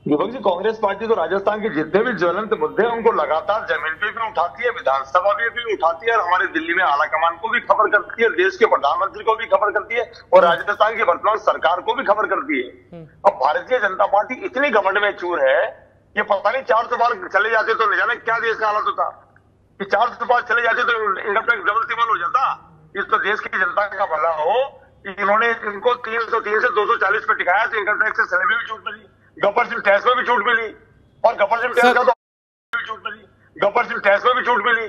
Deepak ji, Congress party तो राजस्थान के जितने भी ज्वलंत मुद्दे हैं उनको लगातार जमीन पे भी उठाती है, विधानसभा में भी उठाती है, और हमारे दिल्ली में आला कमान को भी खबर करती है, देश के प्रधानमंत्री को भी खबर करती है, और राजस्थान की वर्तमान सरकार को भी खबर करती है। अब भारतीय जनता पार्टी इतनी घमंड में चूर है, ये पता नहीं 400 बार चले जाते तो न जाने क्या देश का हालत होता, कि 400 बार चले जाते तो इनकम टैक्स डबल टिबल हो जाता। इस तो देश की जनता का भला हो, इन्होंने इनको 303 से 240 पे टिकाया तो इनकम टैक्स से स्लैब में भी छूट मिली, गब्बर सिंह टैक्स में भी छूट मिली, और गब्बर सिंह टैक्स का तो छूट मिली, गब्बर सिंह टैक्स में भी छूट मिली,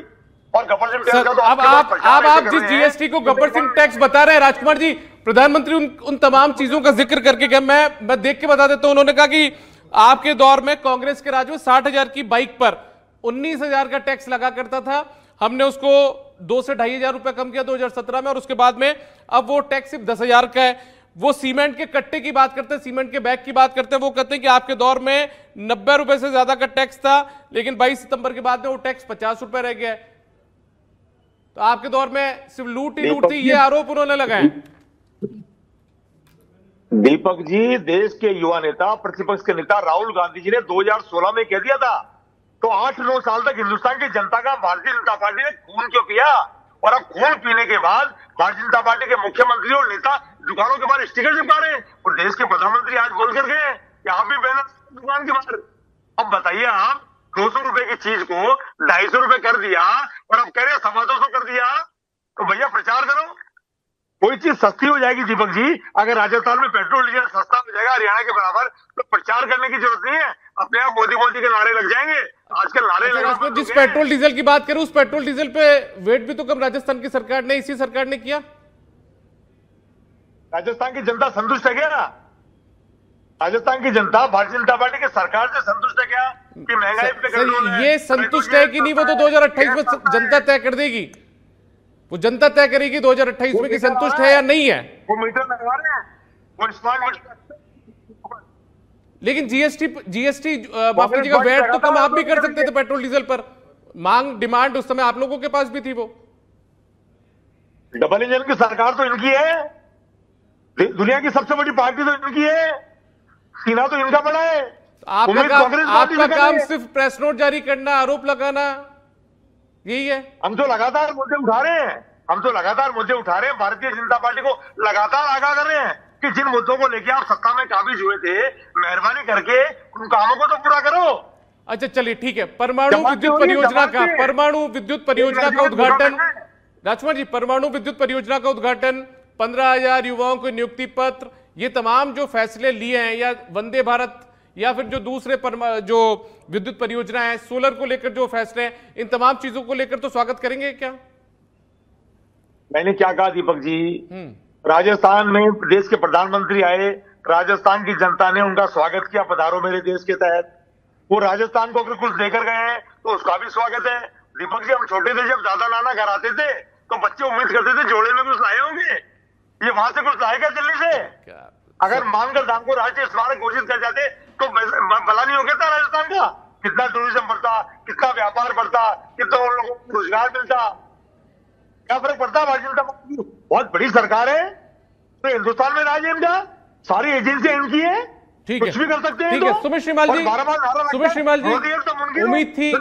और गब्बर सिंह टैक्स का तो अब आप जिस जीएसटी को गब्बर सिंह टैक्स बता रहे हैं राजकुमार जी, प्रधानमंत्री उन तमाम चीजों का जिक्र करके गए। मैं देख के बता देता हूं, उन्होंने कहा कि आपके दौर में कांग्रेस के राज में 60,000 की बाइक पर 19,000 का टैक्स लगा करता था, हमने उसको 2 से 2,500 रुपए कम किया 2017 में, और उसके बाद में अब वो टैक्स सिर्फ 10,000 का है। वो सीमेंट के कट्टे की बात करते हैं, सीमेंट के बैग की बात करते हैं, वो कहते हैं कि आपके दौर में 90 रुपए से ज्यादा का टैक्स था, लेकिन 22 सितंबर के बाद में वो टैक्स 50 रुपए रह गया है। तो आपके दौर में सिर्फ लूट ही लूट थी, ये आरोप उन्होंने लगाए। दीपक जी, देश के युवा नेता, प्रतिपक्ष के नेता राहुल गांधी जी ने 2016 में कह दिया था, तो 8-9 साल तक हिंदुस्तान की जनता का भारतीय जनता पार्टी ने खून क्यों पिया? और अब खून पीने के बाद भारतीय जनता पार्टी के मुख्यमंत्री और नेता दुकानों के बाहर स्टिकर चिपका रहे हैं, और देश के प्रधानमंत्री आज बोल कर गए कि आप भी बैनर दुकान के बाहर। अब बताइए, आप 200 रुपए की चीज को 250 रुपए कर दिया, और अब कह रहे हैं 225 कर दिया, तो भैया प्रचार करो। कोई चीज सस्ती हो जाएगी दीपक जी, अगर राजस्थान में पेट्रोल डीजल सस्ता हो जाएगा हरियाणा के बराबर, तो प्रचार करने की जरूरत नहीं है, अपने आप मोदी मोदी के नारे लग जाएंगे। आजकल नारे जिस पेट्रोल डीजल की बात करें, उस पेट्रोल डीजल पे वेट भी तो कम राजस्थान की सरकार ने, इसी सरकार ने किया। राजस्थान की जनता संतुष्ट है क्या? राजस्थान की जनता भारतीय जनता पार्टी की सरकार से संतुष्ट है क्या कि महंगाई पे ये संतुष्ट है कि नहीं, वो तो 2028 में जनता तय कर देगी। वो जनता तय करेगी 2028 में कि संतुष्ट है या नहीं है। वो मीटर लगवा रहे हैं, वो स्मार्ट मीटर। लेकिन जीएसटी माफ कीजिएगा, वैट तो कम आप भी कर सकते थे पेट्रोल डीजल पर, मांग डिमांड उस समय आप लोगों के पास भी थी। वो डबल इंजन की सरकार तो इनकी है, दुनिया की सबसे बड़ी पार्टी तो इनकी है, सीना तो इनका बड़ा है। आपका काम सिर्फ प्रेस नोट जारी करना, आरोप लगाना, यही है। हम तो लगातार मुद्दे उठा रहे हैं, भारतीय जनता पार्टी को लगातार आगाह कर रहे हैं कि जिन मुद्दों को लेकर आप सत्ता में काबिज हुए थे, मेहरबानी करके उन कामों को तो पूरा करो। अच्छा चलिए ठीक है, परमाणु विद्युत परियोजना का उद्घाटन, राजकुमार जी, परमाणु विद्युत परियोजना का उद्घाटन, 15,000 युवाओं को नियुक्ति पत्र, ये तमाम जो फैसले लिए हैं, या वंदे भारत या फिर जो दूसरे जो विद्युत परियोजना है, सोलर को लेकर जो फैसले हैं, इन तमाम चीजों को लेकर तो स्वागत करेंगे क्या? मैंने क्या कहा दीपक जी, राजस्थान में देश के प्रधानमंत्री आए, राजस्थान की जनता ने उनका स्वागत किया, पधारो मेरे देश के तहत। वो राजस्थान को अगर कुछ देकर गए हैं तो उसका भी स्वागत है। दीपक जी, हम छोटे थे जब दादा नाना घर आते थे तो बच्चे उम्मीद करते थे जोड़े में कुछ लाए होंगे, ये वहां से कुछ लाएगा दिल्ली से। अगर मानकर दाम को राष्ट्रीय स्मारक घोषित कर जाते तो भला नहीं हो गया था राजस्थान का? कितना टूरिज्म बढ़ता, कितना व्यापार बढ़ता, कितना उन लोगों को रोजगार मिलता, क्या फर्क पड़ता? भारतीय जनता पार्टी बहुत बड़ी सरकार है, तो हिंदुस्तान में राज है इनका, सारी एजेंसियां इनकी है, कुछ भी कर सकते हैं। सुमित श्रीमाल जी, उम्मीद थी